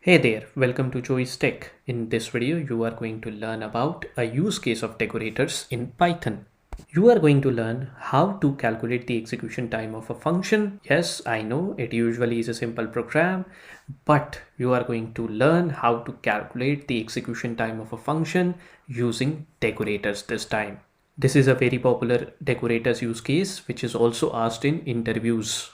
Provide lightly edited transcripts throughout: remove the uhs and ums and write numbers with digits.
Hey there, welcome to Joey's Tech. In this video, you are going to learn about a use case of decorators in Python. You are going to learn how to calculate the execution time of a function. Yes, I know it usually is a simple program, but you are going to learn how to calculate the execution time of a function using decorators this time. This is a very popular decorators use case, which is also asked in interviews.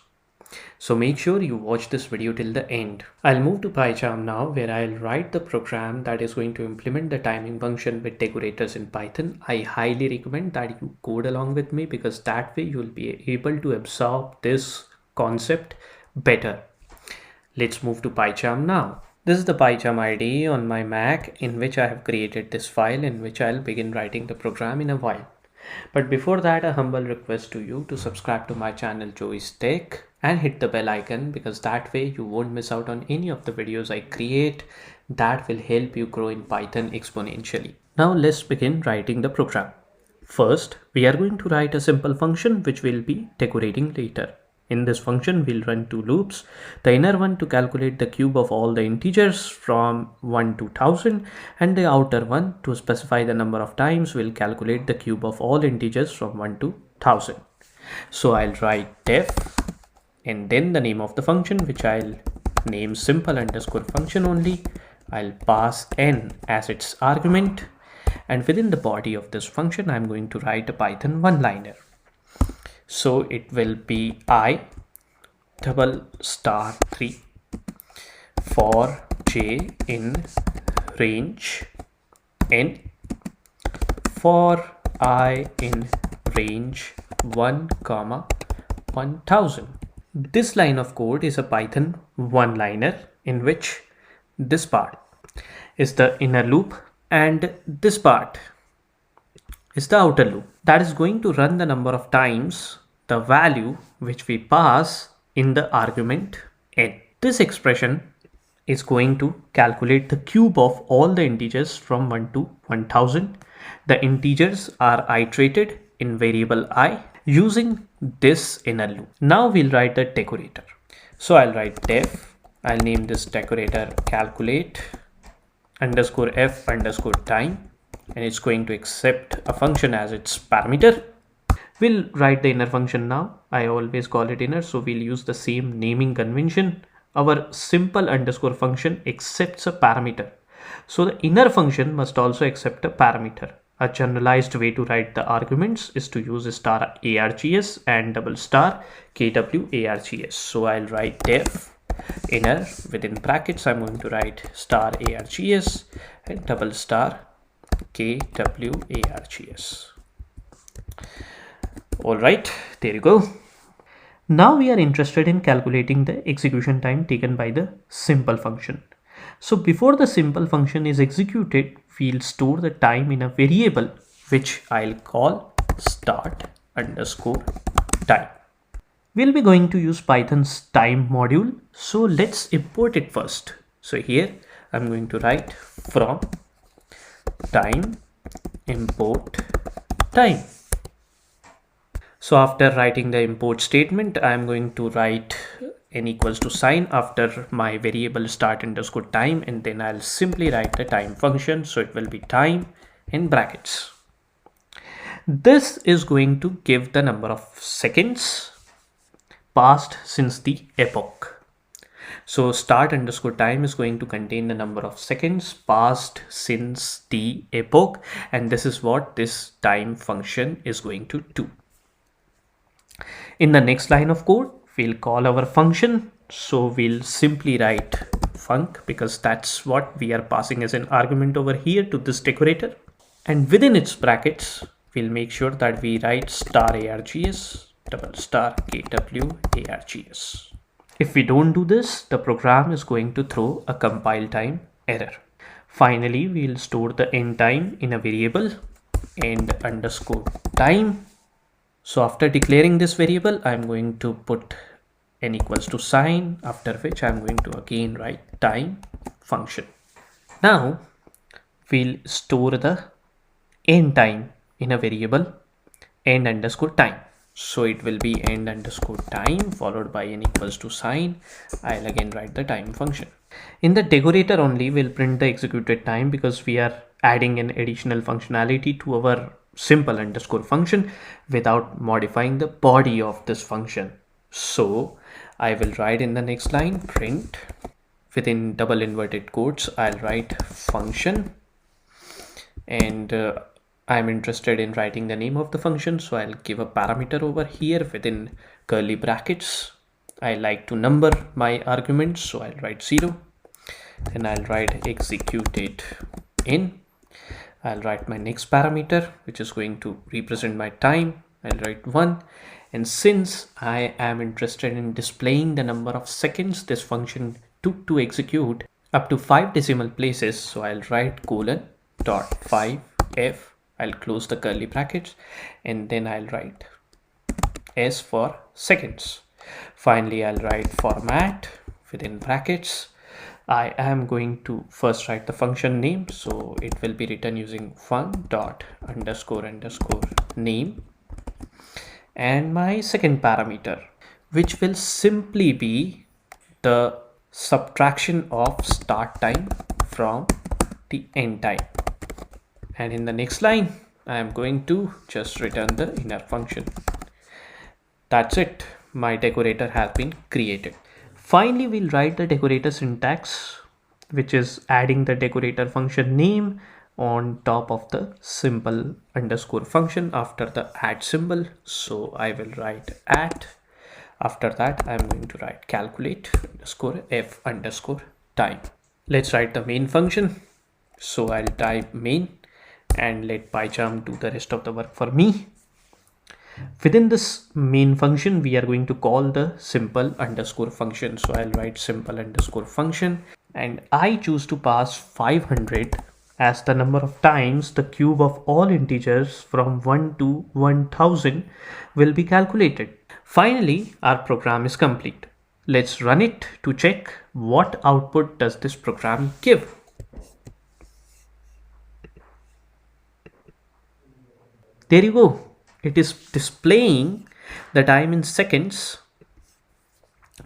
So make sure you watch this video till the end. I'll move to Pycharm now, where I'll write the program that is going to implement the timing function with decorators in Python. I highly recommend that you code along with me because that way you'll be able to absorb this concept better. Let's move to Pycharm now. This is the Pycharm IDE on my Mac in which I have created this file in which I'll begin writing the program in a while. But before that, a humble request to you to subscribe to my channel Joey's Tech and hit the bell icon because that way you won't miss out on any of the videos I create. That will help you grow in Python exponentially. Now let's begin writing the program. First, we are going to write a simple function which we'll be decorating later. In this function, we'll run two loops. The inner one to calculate the cube of all the integers from 1 to 1000, and the outer one to specify the number of times we'll calculate the cube of all integers from 1 to 1000. So I'll write def and then the name of the function, which I'll name simple underscore function only. I'll pass n as its argument, and within the body of this function, I'm going to write a Python one-liner. So it will be I *3 for j in range n for I in range 1, 1000. This line of code is a Python one-liner in which this part is the inner loop and this part is the outer loop that is going to run the number of times the value which we pass in the argument n. This expression is going to calculate the cube of all the integers from 1 to 1000. The integers are iterated in variable I using this inner loop. Now we'll write the decorator. So I'll write def, I'll name this decorator calculate underscore f underscore time, and it's going to accept a function as its parameter. We'll write the inner function now. I always call it inner, so we'll use the same naming convention. Our simple underscore function accepts a parameter. So the inner function must also accept a parameter. A generalized way to write the arguments is to use star args and double star kwargs. So I'll write def inner within brackets. I'm going to write star args and double star kwargs. All right, there you go. Now we are interested in calculating the execution time taken by the simple function. So before the simple function is executed, we'll store the time in a variable which I'll call start underscore time. We'll be going to use Python's time module. So let's import it first. So here I'm going to write from time import time. So after writing the import statement, I'm going to write n equals to sign after my variable start underscore time, and then I'll simply write the time function. So it will be time in brackets. This is going to give the number of seconds passed since the epoch. So start underscore time is going to contain the number of seconds passed since the epoch, and this is what this time function is going to do. In the next line of code, we'll call our function. So we'll simply write func because that's what we are passing as an argument over here to this decorator. And within its brackets, we'll make sure that we write star args double star kwargs. If we don't do this, the program is going to throw a compile time error. Finally, we'll store the end time in a variable end underscore time. So after declaring this variable, I'm going to put n equals to sign, after which I'm going to again write time function. Now we'll store the end time in a variable end underscore time. So it will be end underscore time followed by n equals to sign. I'll again write the time function. In the decorator only, we'll print the executed time because we are adding an additional functionality to our simple underscore function without modifying the body of this function. So I will write in the next line print within double inverted quotes. I'll write function, and I'm interested in writing the name of the function, so I'll give a parameter over here within curly brackets. I like to number my arguments, so I'll write 0. Then I'll write executed in. I'll write my next parameter, which is going to represent my time. I'll write 1. And since I am interested in displaying the number of seconds this function took to execute up to 5 decimal places, so I'll write colon dot 5f. I'll close the curly brackets, and then I'll write s for seconds. Finally, I'll write format within brackets. I am going to first write the function name, so it will be written using fun dot underscore underscore name, and my second parameter, which will simply be the subtraction of start time from the end time. And in the next line, I am going to just return the inner function. That's it. My decorator has been created. Finally, we'll write the decorator syntax, which is adding the decorator function name on top of the simple underscore function after the add symbol. So I will write at. After that, I'm going to write calculate underscore f underscore time. Let's write the main function. So I'll type main and let Pycharm do the rest of the work for me. Within this main function, we are going to call the simple underscore function. So I'll write simple underscore function, and I choose to pass 500 as the number of times the cube of all integers from 1 to 1000 will be calculated. Finally, our program is complete. Let's run it to check what output does this program give. There you go. It is displaying the time in seconds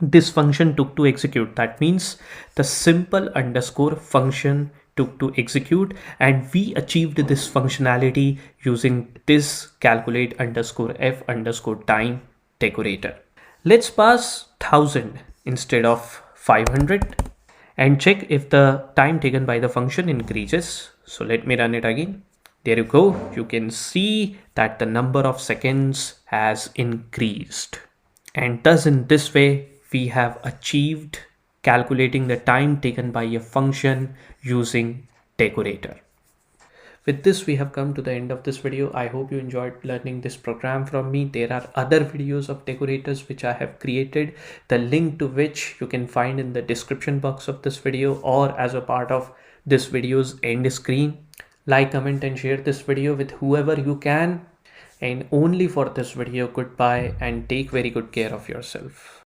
this function took to execute. That means the simple underscore function took to execute, and we achieved this functionality using this calculate underscore f underscore time decorator. Let's pass 1000 instead of 500 and check if the time taken by the function increases. So let me run it again. There you go. You can see that the number of seconds has increased. And thus in this way, we have achieved calculating the time taken by a function using Decorator. With this, we have come to the end of this video. I hope you enjoyed learning this program from me. There are other videos of decorators which I have created, the link to which you can find in the description box of this video or as a part of this video's end screen. Like, comment and share this video with whoever you can. And only for this video, goodbye and take very good care of yourself.